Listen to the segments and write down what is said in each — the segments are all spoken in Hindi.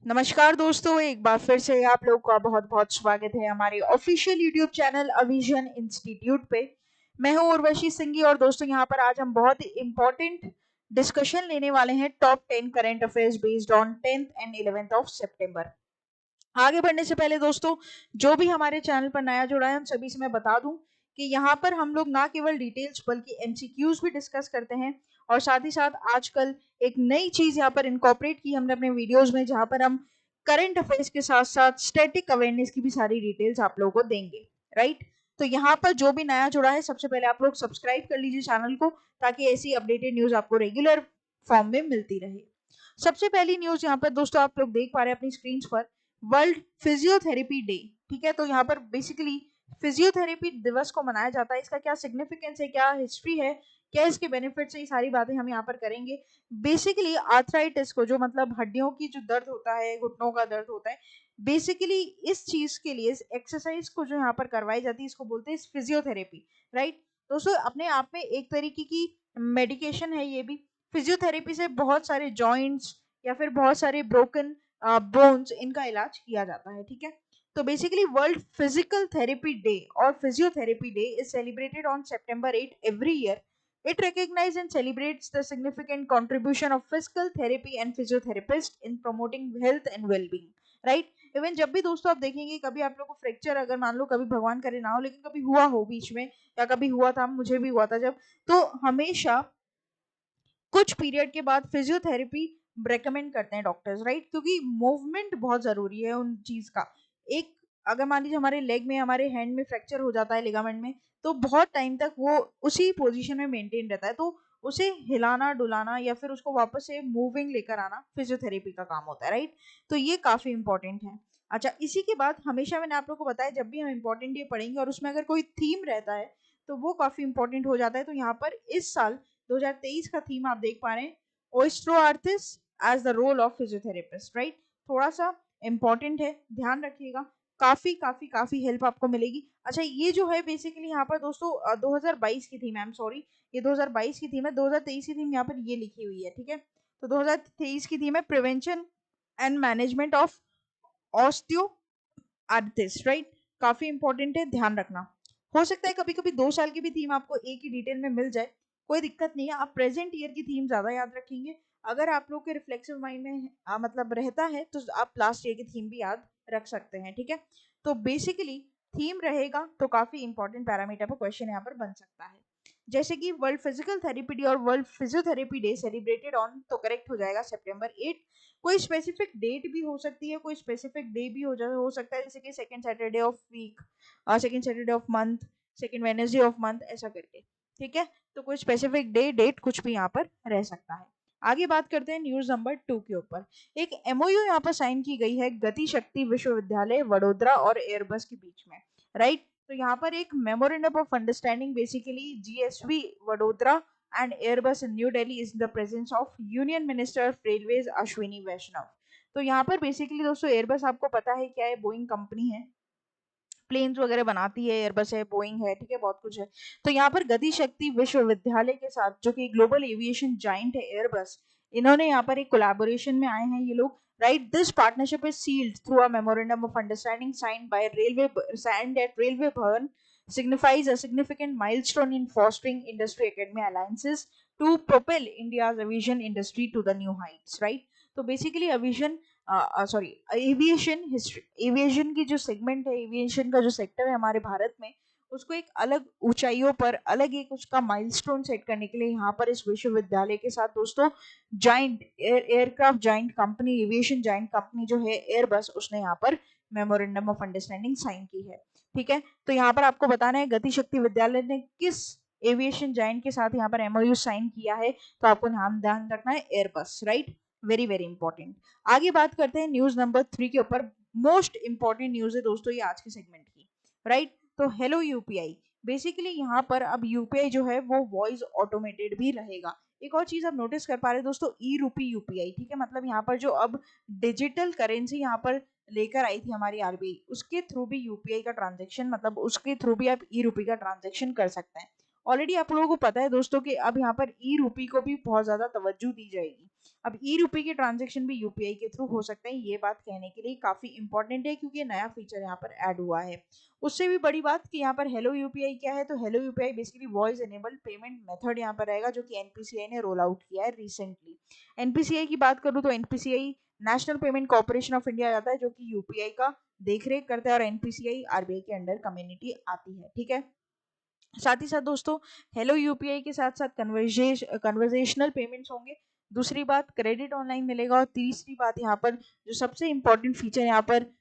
नमस्कार दोस्तों, एक बार फिर से आप लोग का बहुत बहुत स्वागत है हमारे ऑफिशियल यूट्यूब चैनल अविजन इंस्टीट्यूट पे। मैं हूं उर्वशी सिंघी और दोस्तों यहाँ पर आज हम बहुत ही इम्पोर्टेंट डिस्कशन लेने वाले हैं top 10 current affairs based on 10th and 11th of September. आगे बढ़ने से पहले दोस्तों, जो भी हमारे चैनल पर नया जुड़ा है उन सभी से मैं बता दूं कि यहाँ पर हम लोग ना केवल डिटेल्स बल्कि एमसीक्यूज भी डिस्कस करते हैं और साथ ही साथ आजकल एक नई चीज यहाँ पर इनकॉर्पोरेट की हमने अपने वीडियोस में, जहाँ पर हम करंट अफेयर्स के साथ साथ स्टैटिक अवेयरनेस की भी सारी डिटेल्स आप लोगों को देंगे। राइट, तो यहाँ पर जो भी नया जुड़ा है सबसे पहले आप लोग सब्सक्राइब कर लीजिए चैनल को, ताकि ऐसी अपडेटेड न्यूज आपको रेगुलर फॉर्म में मिलती रहे। सबसे पहली न्यूज यहाँ पर दोस्तों आप लोग देख पा रहे हैं अपनी स्क्रीन पर, वर्ल्ड फिजियोथेरेपी डे। ठीक है, तो यहाँ पर बेसिकली फिजियोथेरेपी दिवस को मनाया जाता है। इसका क्या सिग्निफिकेंस है, क्या हिस्ट्री है, क्या इसके बेनिफिट्स है, ये सारी बातें हम यहाँ पर करेंगे। बेसिकली आर्थराइटिस को, जो मतलब हड्डियों की जो दर्द होता है, घुटनों का दर्द होता है, बेसिकली इस चीज के लिए, इस एक्सरसाइज को जो यहाँ पर करवाई जाती है, इसको बोलते हैं फिजियोथेरेपी। राइट दोस्तों, अपने आप में एक तरीके की मेडिकेशन है ये भी। फिजियोथेरेपी से बहुत सारे जॉइंट्स या फिर बहुत सारे ब्रोकन बोन्स, इनका इलाज किया जाता है। ठीक है, तो basically world physical therapy day और physiotherapy day is celebrated on September 8 every year. It recognizes and celebrates the significant contribution of physical therapy and physiotherapists in promoting health and well-being. Right, even जब भी दोस्तों आप देखेंगे, कभी आप लोग को फ्रैक्चर, अगर मान लो कभी भगवान करे ना हो लेकिन कभी हुआ हो बीच में, या कभी हुआ था, मुझे भी हुआ था जब, तो हमेशा कुछ पीरियड के बाद फिजियोथेरेपी रेकमेंड करते हैं डॉक्टर्स। राइट, क्योंकि मूवमेंट बहुत जरूरी है उन चीज का। एक, अगर मान लीजिए हमारे लेग में, हमारे हैंड में फ्रैक्चर हो जाता है लिगामेंट में, तो बहुत टाइम तक वो उसी पोजीशन में मेंटेन रहता है, तो उसे हिलाना डुलाना या फिर उसको वापस से मूविंग लेकर आना फिजियोथेरेपी का काम होता है। राइट, तो ये काफी इंपॉर्टेंट है। अच्छा, इसी के बाद हमेशा मैंने आप लोग को बताया, जब भी हम इंपॉर्टेंट ये पढ़ेंगे और उसमें अगर कोई थीम रहता है तो वो काफी इंपॉर्टेंट हो जाता है। तो यहाँ पर इस साल 2023 का थीम आप देख पा रहे हैं, osteoarthritis as the role of physiotherapist. Right, थोड़ा सा इंपॉर्टेंट है, ध्यान रखिएगा, काफी काफी काफी हेल्प आपको मिलेगी। अच्छा, ये जो है बेसिकली यहाँ पर दोस्तों 2022 की थीम है, आई एम सॉरी, ये 2022 की थीम है, 2023 की थीम यहाँ पर ये लिखी हुई है। ठीक है, तो 2023 की थीम है prevention and management of osteoarthritis. Right, काफी इंपॉर्टेंट है, ध्यान रखना। हो सकता है कभी कभी 2 साल की भी थीम आपको एक ही डिटेल में मिल जाए, कोई दिक्कत नहीं है। आप प्रेजेंट ईयर की थीम ज्यादा याद रखेंगे। अगर आप लोग के रिफ्लेक्सिव माइंड में मतलब रहता है तो आप लास्ट ईयर की थीम भी याद रख सकते हैं। ठीक है, तो बेसिकली थीम रहेगा तो काफी इंपॉर्टेंट पैरामीटर पर क्वेश्चन यहाँ पर बन सकता है। जैसे कि वर्ल्ड फिजिकल थेरेपी डे और world physiotherapy day celebrated on, तो करेक्ट हो जाएगा September 8। कोई स्पेसिफिक डेट भी हो सकती है, कोई स्पेसिफिक डे भी हो सकता है, जैसे कि second Saturday of week, second Saturday of month, second Wednesday of month, ऐसा करके। ठीक है, तो कोई स्पेसिफिक डे डेट कुछ भी यहाँ पर रह सकता है। आगे बात करते हैं न्यूज नंबर 2 के ऊपर। एक एमओयू यहाँ पर साइन की गई है गति शक्ति विश्वविद्यालय वडोदरा और एयरबस के बीच में। राइट, तो यहाँ पर एक memorandum of understanding, basically GSV Vadodara and Airbus in New Delhi is in the presence of Union Minister of Railways Ashwini Vaishnaw. तो यहाँ पर बेसिकली दोस्तों एयरबस आपको पता है क्या है, बोइंग कंपनी है, प्लेन्स वगैरह बनाती है, एयरबस है, बोइंग है, ठीक है, बहुत कुछ है। तो यहाँ पर गति शक्ति विश्वविद्यालय के साथ, जो कि ग्लोबल एविएशन जाइंट है एयरबस, इन्होंने यहाँ पर एक कोलैबोरेशन में आए हैं ये लोग। Right, this partnership is sealed through a memorandum of understanding signed by railway, signed at railway Bhavan, signifies a significant milestone in fostering industry academy alliances to propel India's aviation industry to the new heights. Right, तो basically aviation sorry aviation history, aviation की जो सेगमेंट है, एविएशन का जो सेक्टर है हमारे भारत में, उसको एक अलग ऊंचाइयों पर, अलग एक उसका माइलस्टोन सेट करने के लिए यहाँ पर इस विश्वविद्यालय के साथ दोस्तों giant aircraft giant company, aviation giant company जो है एयरबस, उसने यहाँ पर मेमोरेंडम ऑफ अंडरस्टैंडिंग साइन की है। ठीक है, तो यहाँ पर आपको बताना है गति शक्ति विद्यालय ने किस एविएशन जाइंट के साथ यहाँ पर एमओयू साइन किया है, तो आपको ध्यान रखना है Airbus. Right, very very important. आगे बात करते हैं न्यूज नंबर 3 के ऊपर। मोस्ट इंपॉर्टेंट न्यूज है दोस्तों ये आज के सेगमेंट की। राइट, तो हेलो यूपीआई, बेसिकली यहाँ पर अब यूपीआई जो है वो वॉइस ऑटोमेटेड भी रहेगा। एक और चीज आप नोटिस कर पा रहे हैं दोस्तों, ई रूपी यूपीआई। ठीक है, मतलब यहाँ पर जो अब डिजिटल करेंसी यहाँ पर लेकर आई थी हमारी आरबीआई, उसके थ्रू भी यूपीआई का ट्रांजेक्शन, मतलब उसके थ्रू भी आप ई रूपी का ट्रांजेक्शन कर सकते हैं। ऑलरेडी आप लोगों को पता है दोस्तों कि अब यहाँ पर ई रूपी को भी बहुत ज़्यादा तवज्जो दी जाएगी। अब ई रूपी के ट्रांजेक्शन भी यूपीआई के थ्रू हो सकते हैं, ये बात कहने के लिए काफ़ी इंपॉर्टेंट है क्योंकि नया फीचर यहाँ पर ऐड हुआ है। उससे भी बड़ी बात कि यहाँ पर हेलो यूपीआई क्या है, तो hello UPI basically voice enabled payment method यहाँ पर रहेगा, जो कि एनपीसीआई ने रोल आउट किया है रिसेंटली। एनपीसीआई की बात करूँ तो NPCI national payment corporation of India आता है, जो कि यूपीआई का देखरेख करता है, और एनपीसीआई आरबीआई के अंडर कम्युनिटी आती है। ठीक है, साथ ही साथ दोस्तों हेलो यूपीआई के साथ साथ कन्वर्जेशनल पेमेंट्स होंगे। दूसरी बात, क्रेडिट ऑनलाइन मिलेगा। और तीसरी बात, यहाँ पर जो सबसे इंपॉर्टेंट फीचर यहाँ पर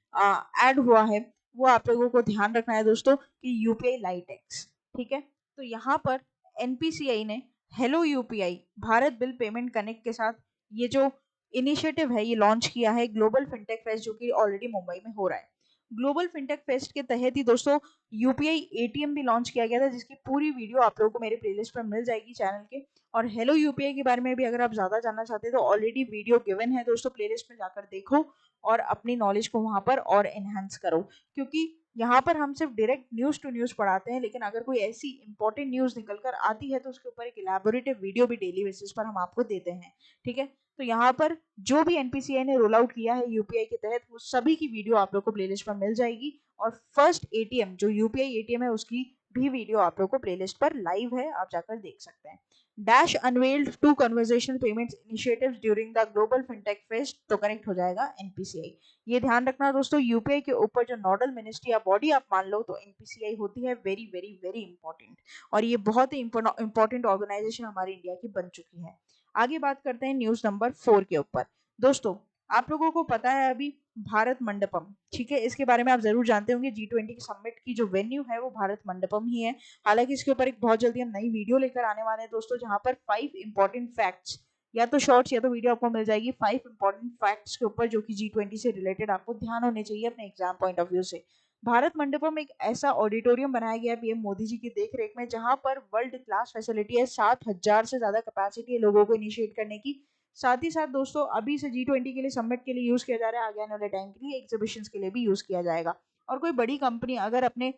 ऐड हुआ है वो आप लोगों को ध्यान रखना है दोस्तों कि यूपीआई लाइट एक्स। ठीक है, तो यहाँ पर एनपीसीआई ने hello UPI Bharat bill payment connect के साथ ये जो इनिशिएटिव है ये लॉन्च किया है, ग्लोबल फिनटेक फेस्ट, जो कि ऑलरेडी मुंबई में हो रहा है। ग्लोबल फिनटेक फेस्ट के तहत ही दोस्तों यूपीआई एटीएम भी लॉन्च किया गया था, जिसकी पूरी वीडियो आप लोगों को मेरे प्लेलिस्ट पर मिल जाएगी चैनल के। और हेलो यूपीआई के बारे में भी अगर आप ज़्यादा जानना चाहते हैं तो ऑलरेडी वीडियो गिवन है दोस्तों, प्लेलिस्ट में जाकर देखो और अपनी नॉलेज को वहाँ पर और एनहांस करो, क्योंकि यहाँ पर हम सिर्फ डायरेक्ट न्यूज़ टू न्यूज़ पढ़ाते हैं, लेकिन अगर कोई ऐसी इंपॉर्टेंट न्यूज़ निकल कर आती है तो उसके ऊपर एक इलेबोरेटिव वीडियो भी डेली बेसिस पर हम आपको देते हैं। ठीक है, तो यहाँ पर जो भी एनपीसीआई ने रोल आउट किया है यूपीआई के तहत, वो सभी की वीडियो आप लोग को प्लेलिस्ट पर मिल जाएगी। और फर्स्ट एटीएम जो यूपीआई एटीएम है उसकी भी वीडियो आप लोग को प्लेलिस्ट पर लाइव है, आप जाकर देख सकते हैं। Dash unveiled 2 conversational payments initiatives during the global fintech fest, तो कनेक्ट हो जाएगा एनपीसीआई। ये ध्यान रखना दोस्तों, यूपीआई के ऊपर जो नोडल मिनिस्ट्री या बॉडी आप मान लो तो एनपीसीआई होती है, वेरी वेरी वेरी इंपॉर्टेंट। और ये बहुत ही इंपॉर्टेंट ऑर्गेनाइजेशन हमारी इंडिया की बन चुकी है। आगे बात करते हैं न्यूज नंबर 4 के ऊपर। दोस्तों आप लोगों को पता है अभी भारत मंडपम, ठीक है, इसके बारे में आप जरूर जानते होंगे। G20 समिट की जो वेन्यू है वो भारत मंडपम ही है। हालांकि इसके ऊपर एक बहुत जल्दी हम नई वीडियो लेकर आने वाले हैं दोस्तों, जहां पर 5 इंपॉर्टेंट फैक्ट्स, या तो शॉर्ट्स या तो वीडियो आपको मिल जाएगी, 5 इंपॉर्टेंट फैक्ट्स के ऊपर जो कि G20 से रिलेटेड आपको ध्यान होने चाहिए अपने एग्जाम पॉइंट ऑफ व्यू से। भारत मंडपम एक ऐसा ऑडिटोरियम बनाया गया है पीएम मोदी जी की देखरेख में, जहां पर वर्ल्ड क्लास फैसिलिटी है, 7,000 से ज्यादा कैपेसिटी है लोगों को इनिशिएट करने की। साथ ही साथ दोस्तों अभी से G20 के लिए समिट के लिए यूज किया जा रहा है, आगे आने वाले टाइम के लिए एग्जीबिशन के लिए भी यूज किया जाएगा। और कोई बड़ी कंपनी अगर अपने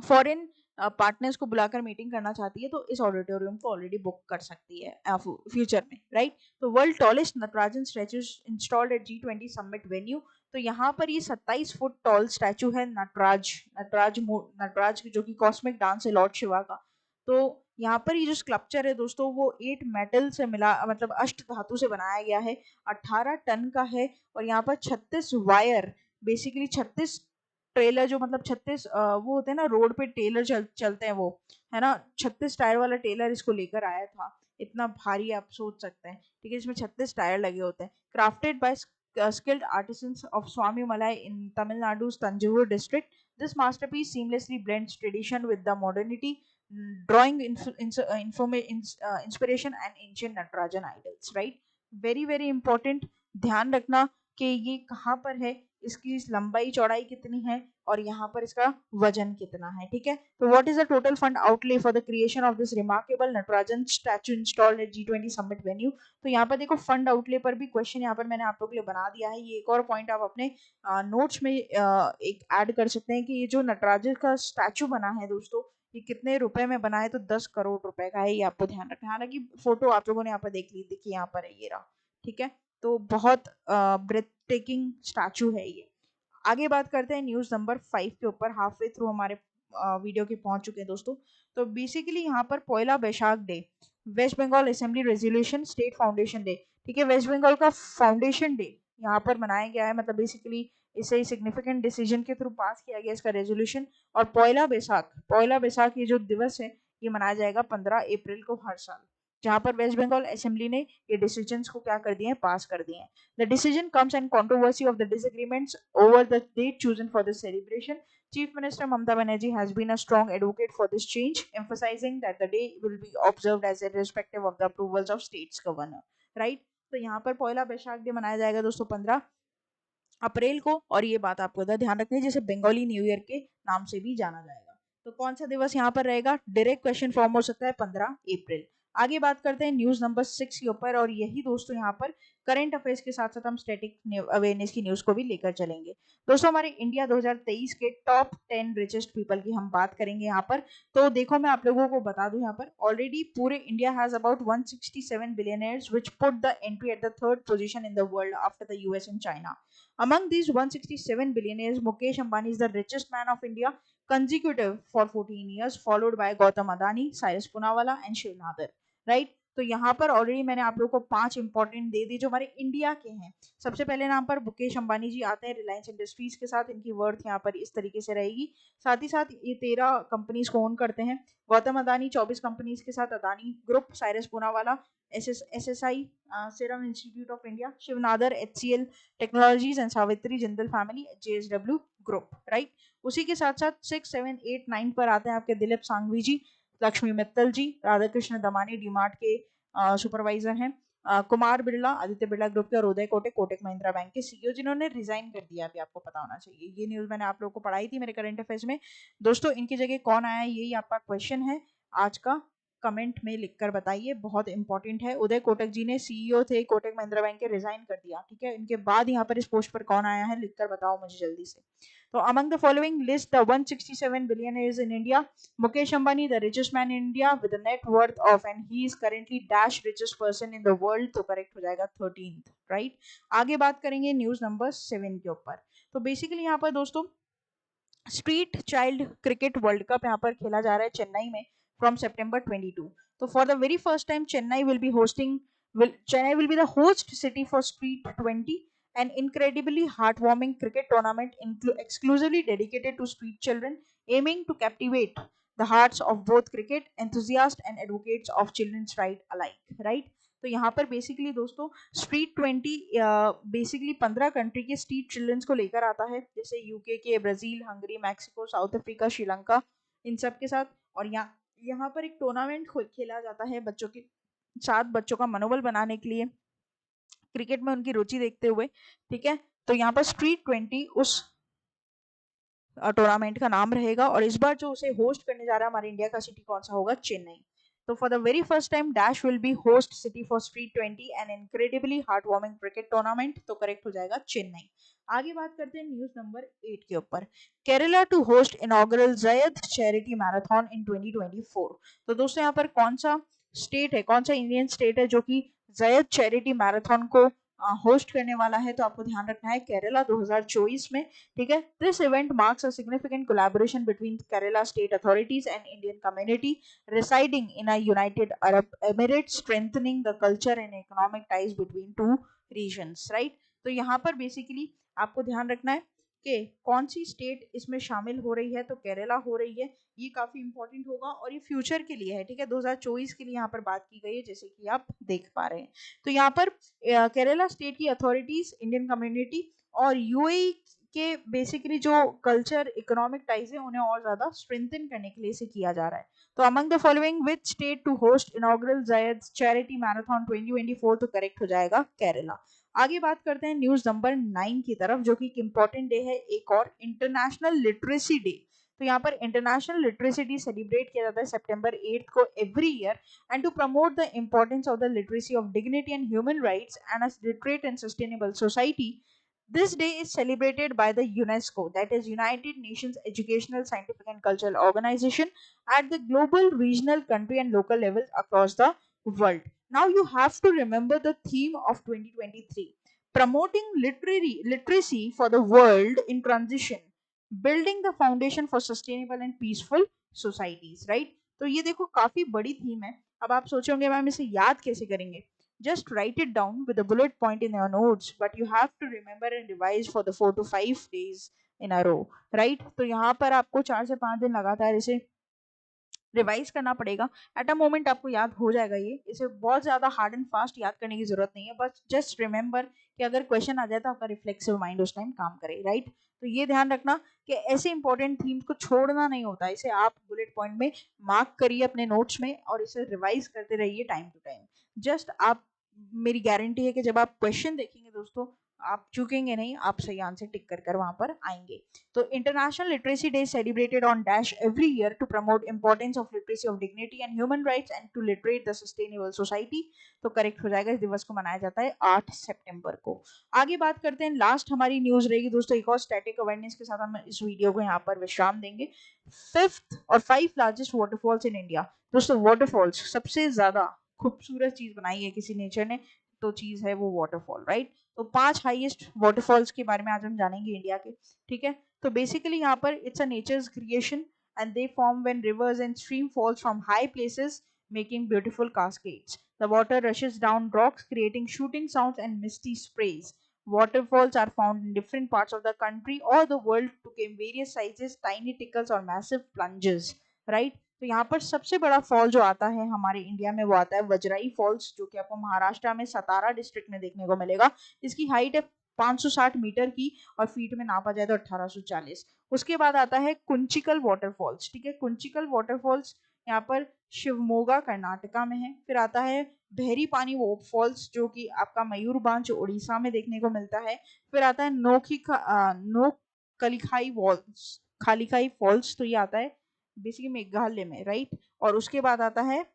फॉरेन पार्टनर्स को बुलाकर मीटिंग करना चाहती है तो इस ऑडिटोरियम को ऑलरेडी बुक कर सकती है फ्यूचर में, राइट। तो world tallest Natarajan statue installed eight G20 summit venue. तो यहाँ पर ये 27 फुट टॉल स्टैचू है नटराज जो कि कॉस्मिक डांस है लॉर्ड शिवा का। तो यहाँ पर ये जो स्कल्पचर है दोस्तों वो 8 मेटल से मिला, मतलब अष्ट धातु से बनाया गया है, 18 टन का है। और यहाँ पर 36 वायर, बेसिकली 36 ट्रेलर, जो मतलब 36 वो होते हैं ना रोड पे टेलर चलते हैं वो, है ना, 36 टायर वाला टेलर इसको लेकर आया था। इतना भारी आप सोच सकते हैं, ठीक है, इसमें 36 टायर लगे होते हैं। Crafted by skilled artisans of Swami Malai in Tamil Nadu's Tanjavur district, this masterpiece seamlessly blends tradition with the modernity, drawing inspiration and ancient Natarajan idols, right? Very very important। ध्यान रखना कि ये कहाँ पर है, इसकी लंबाई चौड़ाई कितनी है और यहाँ पर इसका वजन कितना है, ठीक है। तो what is the total fund outlay for the creation of this remarkable Natarajan statue installed eight G20 summit venue. तो यहाँ पर देखो फंड आउटले पर भी क्वेश्चन यहाँ पर मैंने आप लोगों के लिए बना दिया है। ये एक और पॉइंट आप अपने नोट्स में एक ऐड कर सकते हैं कि ये जो नटराजन का स्टैचू बना है दोस्तों, ये कितने रुपए में बना है, तो 10 करोड़ रुपए का है, ये आपको ध्यान रखना है। हालांकि फोटो आप लोगों ने यहाँ पर देख ली, देखिए यहाँ पर है ये रहा, ठीक है। तो बहुत ब्रेथ टेकिंग स्टैचू है ये। आगे बात करते हैं न्यूज नंबर 5 के ऊपर। हाफ वे थ्रू हमारे वीडियो के पहुंच चुके हैं दोस्तों। तो बेसिकली यहाँ पर पहला Baishakh day, west Bengal assembly resolution state foundation day, ठीक है, वेस्ट बंगाल का फाउंडेशन डे यहाँ पर मनाया गया है। मतलब बेसिकली इसे सिग्निफिकेंट डिसीजन के थ्रू पास किया गया इसका रेजोल्यूशन। और पहला बैसाख ये जो दिवस है ये मनाया जाएगा 15 अप्रैल को हर साल, जहां पर वेस्ट बंगाल असेंबली ने ये डिसीजंस को क्या कर दिए हैं, पास कर दिए हैं। The decision comes and controversy of the disagreements over the date chosen for this celebration. Chief Minister Mamata Banerjee has been a strong advocate for this change, emphasizing that the day will be observed as irrespective of the approvals of state's governor. Right? तो यहाँ पर पहला बैशाख डे मनाया जाएगा दोस्तों 15 अप्रैल को, और ये बात आपको ध्यान रखनी है, जिसे बंगाली न्यू ईयर के नाम से भी जाना जाएगा। तो कौन सा दिवस यहाँ पर रहेगा, डायरेक्ट क्वेश्चन फॉर्म हो सकता है 15 अप्रैल। आगे बात करते हैं न्यूज नंबर 6 के ऊपर, और यही दोस्तों यहाँ पर करंट अफेयर्स के साथ साथ हम स्टैटिक अवेयरनेस की न्यूज़ को भी लेकर चलेंगे। दोस्तों हमारे इंडिया 2023 के टॉप 10 रिचेस्ट पीपल की हम बात करेंगे यहाँ पर। तो देखो मैं आप लोगों को बता दूं यहाँ पर ऑलरेडी पूरे India has about 167 billionaires which put the entry at the third position in the world after the US and China. Among these 167 billionaires, Mukesh Ambani is the richest man of India consecutive for 14 years, followed by Gautam Adani, Cyrus Poonawalla and Shiv Nadar. Right? तो यहाँ पर ऑलरेडी मैंने आप लोगों को 5 इंपॉर्टेंट दे दी जो हमारे इंडिया के हैं। सबसे पहले नाम पर मुकेश अंबानी जी आते हैं रिलायंस इंडस्ट्रीज के साथ। इनकी वर्थ यहाँ पर इस तरीके से रहेगी। साथ ही साथ ये 13 कंपनीज को ओन करते हैं। गौतम अदानी 24 कंपनीज के साथ Adani group, Cyrus Poonawalla SSI serum institute of India, Shiv Nadar HCL technologies and Savitri Jindal family JSW group. Right, उसी के साथ साथ 6, 7, 8, 9 पर आते हैं आपके दिलीप सांघवी जी, लक्ष्मी मित्तल जी, राधाकृष्ण दमानी डीमार्ट के सुपरवाइजर हैं, कुमार बिरला आदित्य बिरला ग्रुप के, और उदय कोटक कोटक महिंद्रा बैंक के CEO जिन्होंने रिजाइन कर दिया। अभी आपको पता होना चाहिए, ये न्यूज मैंने आप लोगों को पढ़ाई थी मेरे करंट अफेयर्स में। दोस्तों इनकी जगह कौन आया, यही आपका क्वेश्चन है आज का। कमेंट में लिखकर बताइए, बहुत इंपॉर्टेंट है। उदय कोटक जी ने CEO थे कोटक महिंद्रा बैंक के, रिजाइन कर दिया। ठीक है, इनके बाद यहाँ पर इस पोस्ट पर कौन आया है लिखकर बताओ मुझे जल्दी से। तो among the following list the 167 billionaires in India, Mukesh Ambani the richest man in India with a net worth of, and he is currently dash richest person in the world, तो करेक्ट हो जाएगा 13th। राइट, आगे बात करेंगे न्यूज नंबर 7 के ऊपर। तो बेसिकली यहाँ पर दोस्तों street child cricket world cup यहाँ पर खेला जा रहा है चेन्नई में फ्रॉम September 22। तो for the very first time Chennai will be the host city for Street 20, an incredibly heartwarming cricket tournament exclusively dedicated to street children, aiming to captivate the hearts of both cricket enthusiasts and advocates of children's right alike. Right? तो यहाँ पर बेसिकली दोस्तों स्ट्रीट 20 बेसिकली 15 कंट्री के स्ट्रीट चिल्ड्रंस को लेकर आता है, जैसे यूके के, Brazil, Hungary, Mexico, South Africa, Sri Lanka, इन सब के साथ। और यहाँ पर एक टूर्नामेंट खेला जाता है बच्चों के साथ, बच्चों का मनोबल बनाने के लिए, क्रिकेट में उनकी रुचि देखते हुए। ठीक है, तो यहाँ पर स्ट्रीट 20 उस टूर्नामेंट का नाम रहेगा। और इस बार जो उसे होस्ट करने जा रहा है हमारे इंडिया का सिटी कौन सा होगा, चेन्नई। तो for the very first time dash will be host city for street 20 and incredibly heartwarming cricket tournament, तो करेक्ट हो जाएगा चेन्नई। आगे बात करते हैं न्यूज नंबर 8 के ऊपर। Kerala to host inaugural Zayed charity marathon in 2024। तो दोस्तों यहाँ पर कौन सा स्टेट है, कौन सा इंडियन स्टेट है जो कि ज़ायद चैरिटी मैराथन को होस्ट करने वाला है, तो आपको ध्यान रखना है केरला 2024 में। ठीक है, this event marks a significant collaboration between Kerala state authorities and Indian community residing in a United Arab Emirates, strengthening the culture and economic ties between two regions. Right? तो यहाँ पर बेसिकली आपको ध्यान रखना है कि कौन सी स्टेट इसमें शामिल हो रही है, तो केरला हो रही है। ये काफी इंपॉर्टेंट होगा और ये फ्यूचर के लिए है। ठीक है, 2024 के लिए यहाँ पर बात की गई है, जैसे कि आप देख पा रहे हैं। तो यहाँ पर केरला स्टेट की अथॉरिटीज, इंडियन कम्युनिटी और यूएई के बेसिकली जो कल्चर इकोनॉमिक टाइज है उन्हें और ज्यादा स्ट्रेंथन करने के लिए इसे किया जा रहा है। तो among the following which state to host inaugural Zayed charity marathon 2024, तो करेक्ट हो जाएगा केरला। आगे बात करते हैं न्यूज नंबर 9 की तरफ, जो कि एक इंपॉर्टेंट डे है एक और, इंटरनेशनल लिटरेसी डे। तो यहाँ पर इंटरनेशनल लिटरेसी डे सेलिब्रेट किया जाता है September 8 को every year, and to promote the importance of the literacy of dignity and human rights and a literate and sustainable society. This day is celebrated by the UNESCO, that is United Nations Educational, Scientific and Cultural Organization, at the global, regional, country and local levels across the world. Now you have to remember the theme of 2023, promoting literacy for the world in transition, building the foundation for sustainable and peaceful societies. Right? तो ये देखो काफी बड़ी थीम है। अब आप सोचोगे मैम इसे याद कैसे करेंगे? Just write it down with a bullet point in your notes, but you have to remember and revise for the 4 to 5 days in a row. Right? तो यहाँ पर आपको 4 से 5 दिन लगातार इसे रिवाइज करना पड़ेगा। एट अ मोमेंट आपको याद हो जाएगा ये, इसे बहुत ज्यादा हार्ड एंड फास्ट याद करने की जरूरत नहीं है, बस जस्ट रिमेंबर कि अगर क्वेश्चन आ जाए तो आपका रिफ्लेक्सिव माइंड उस टाइम काम करे। राइट? तो ये ध्यान रखना कि ऐसे इंपॉर्टेंट थीम्स को छोड़ना नहीं होता, इसे आप बुलेट पॉइंट में मार्क करिए अपने नोट्स में और इसे रिवाइज करते रहिए टाइम टू टाइम। जस्ट आप, मेरी गारंटी है कि जब आप क्वेश्चन देखेंगे दोस्तों आप चूकेंगे नहीं, आप सही आंसर टिक कर वहां पर आएंगे। तो international literacy day celebrated on dash every year to promote importance of literacy of dignity and human rights and to literate the sustainable society. तो करेक्ट हो जाएगा, इस दिवस को मनाया जाता है 8 सितंबर को। आगे बात करते हैं, लास्ट हमारी न्यूज रहेगी दोस्तों एक और स्टैटिक अवेयरनेस के साथ हम इस वीडियो को यहाँ पर विश्राम देंगे। 5th और 5 लार्जेस्ट वाटरफॉल्स इन इंडिया। दोस्तों वाटरफॉल्स सबसे ज्यादा खूबसूरत चीज बनाई है किसी नेचर ने, तो चीज है वो वाटरफॉल, राइट। तो 5 हाईएस्ट वाटरफॉल्स के बारे में आज हम जानेंगे इंडिया के, ठीक है। तो बेसिकली यहाँ पर it's a natures creation and they form when reverse and stream falls from high places making beautiful cascades. The water rushes down rocks creating shooting sounds and misty sprays. Waterfalls are found in different parts of the country or the world to came various sizes, tiny tickles or massive plunges, right? तो यहाँ पर सबसे बड़ा फॉल जो आता है हमारे इंडिया में वो आता है वजराई फॉल्स, जो कि आपको महाराष्ट्र में सतारा डिस्ट्रिक्ट में देखने को मिलेगा। इसकी हाइट है 560 मीटर की और फीट में नापा जाए तो 1840। उसके बाद आता है कुंचिकल वाटरफॉल्स, ठीक है। कुंचिकल वाटरफॉल्स यहाँ पर शिवमोगा कर्नाटका में है। फिर आता है बहरी पानी फॉल्स जो कि आपका मयूरभंज उड़ीसा में देखने को मिलता है। फिर आता है नोकलिखाई फॉल्स, खालीखाई फॉल्स, तो ये आता है बेसिकली मेघालय में, राइट। और उसके बाद आता है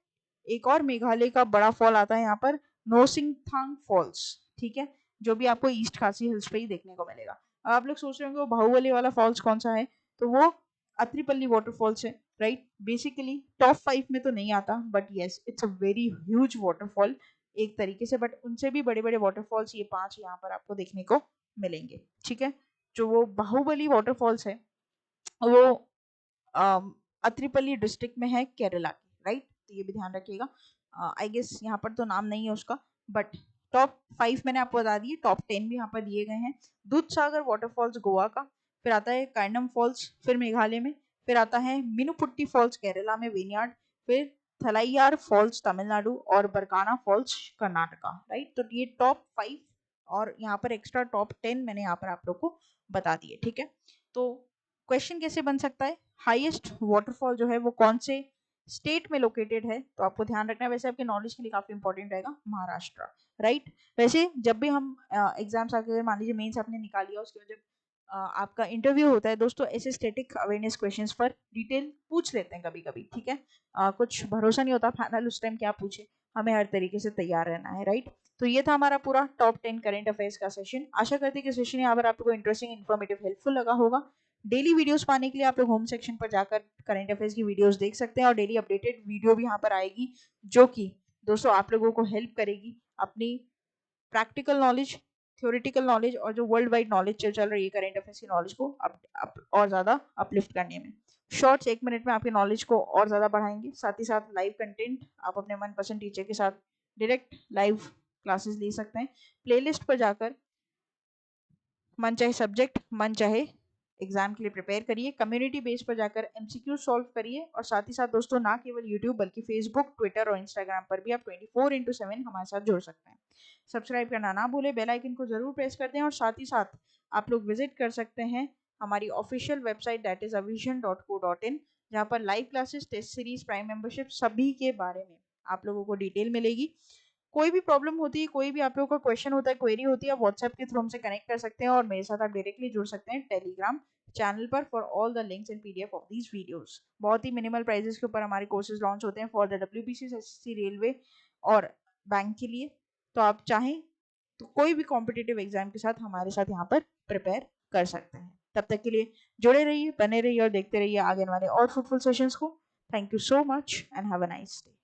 एक और मेघालय का बड़ा फॉल आता है यहाँ पर नोसिंगथांग फॉल्स, ठीक है, जो भी आपको ईस्ट खासी हिल्स पे ही देखने को मिलेगा। अब आप लोग सोच रहे होंगे वो बाहुबली वाला फॉल्स कौन सा है, तो वो अत्रिपल्ली वाटरफॉल्स है, राइट। बेसिकली टॉप 5 में तो नहीं आता, but yes it's a very huge waterfall एक तरीके से, बट उनसे भी बड़े बड़े वाटरफॉल्स ये 5 यहाँ पर आपको देखने को मिलेंगे, ठीक है। जो वो बाहुबली वाटरफॉल्स है वो अत्रिपल्ली डिस्ट्रिक्ट में है केरला की, राइट। तो ये भी ध्यान रखिएगा। आई गेस यहाँ पर तो नाम नहीं है उसका, बट टॉप 5 मैंने आपको बता दिए, टॉप 10 भी यहाँ पर दिए गए हैं। दूधसागर वाटरफॉल्स गोवा का, फिर आता है कर्नम फॉल्स फिर मेघालय में, फिर आता है मिनुपुट्टी फॉल्स केरला में वेनियार्ड, फिर थलाइयार फॉल्स तमिलनाडु और बरकाना फॉल्स कर्नाटका, राइट। तो ये टॉप 5 और यहाँ पर एक्स्ट्रा टॉप 10 मैंने यहाँ पर आप लोग को बता दिए, ठीक है। तो क्वेश्चन कैसे बन सकता है, हाईएस्ट वाटरफॉल जो है वो कौन से स्टेट में लोकेटेड है, तो आपको ध्यान रखना है। वैसे आपके नॉलेज के लिए काफी इंपॉर्टेंट रहेगा महाराष्ट्र, राइट। वैसे जब भी हम एग्जाम्स आके मान लीजिए मेंस आपने निकाल लिया, उसके बाद जब आपका इंटरव्यू होता है दोस्तों, ऐसे स्टैटिक अवेयरनेस क्वेश्चंस पर डिटेल पूछ लेते हैं कभी कभी, ठीक है। कुछ भरोसा नहीं होता फाइनल उस टाइम क्या पूछे, हमें हर तरीके से तैयार रहना है, राइट। तो ये था हमारा पूरा टॉप 10 करंट अफेयर्स का सेशन। आशा करते हैं कि सेशन यहाँ पर आपको इंटरेस्टिंग इन्फॉर्मेटिव हेल्पफुल लगा होगा। डेली वीडियोस पाने के लिए आप लोग होम सेक्शन पर जाकर करंट अफेयर्स की वीडियोस देख सकते हैं और डेली अपडेटेड वीडियो भी यहाँ पर आएगी, जो कि दोस्तों आप लोगों को हेल्प करेगी अपनी प्रैक्टिकल नॉलेज, थ्योरेटिकल नॉलेज और जो वर्ल्ड वाइड नॉलेज चल रही है करंट अफेयर्स की नॉलेज को और ज्यादा अपलिफ्ट करने में। शॉर्ट्स 1 मिनट में आपकी नॉलेज को और ज्यादा बढ़ाएंगे, साथ ही साथ लाइव कंटेंट आप अपने मनपसंद टीचर के साथ डायरेक्ट लाइव क्लासेस ले सकते हैं। प्लेलिस्ट पर जाकर मन चाहे सब्जेक्ट मन चाहे एग्जाम के लिए प्रिपेयर करिए, कम्युनिटी बेस पर जाकर एमसीक्यू सॉल्व करिए और साथ ही साथ दोस्तों ना केवल यूट्यूब बल्कि फेसबुक, ट्विटर और इंस्टाग्राम पर भी आप 24/7 हमारे साथ जुड़ सकते हैं। सब्सक्राइब करना ना भूलें, बेल आइकन को जरूर प्रेस कर दें और साथ ही साथ आप लोग विजिट कर सकते हैं हमारी official website that is avision.co.in, जहाँ पर live classes, test series, prime membership सभी के बारे में आप लोगों को डिटेल मिलेगी। कोई भी प्रॉब्लम होती है, कोई भी आप लोगों का क्वेश्चन होता है, क्वेरी होती है, आप व्हाट्सएप के थ्रू हमसे कनेक्ट कर सकते हैं और मेरे साथ आप डायरेक्टली जुड़ सकते हैं टेलीग्राम चैनल पर for all the links and PDF of these videos. बहुत ही मिनिमल प्राइजेस के ऊपर हमारे कोर्सेज लॉन्च होते हैं for the WBC, SSC, railway और बैंक के लिए। तो आप चाहें तो कोई भी कॉम्पिटिटिव एग्जाम के साथ हमारे साथ यहाँ पर प्रिपेयर कर सकते हैं। तब तक के लिए जुड़े रहिए, बने रहिए और देखते रहिए आगे वाले और फ्रूटफुल सेशंस को। Thank you so much and have a nice day.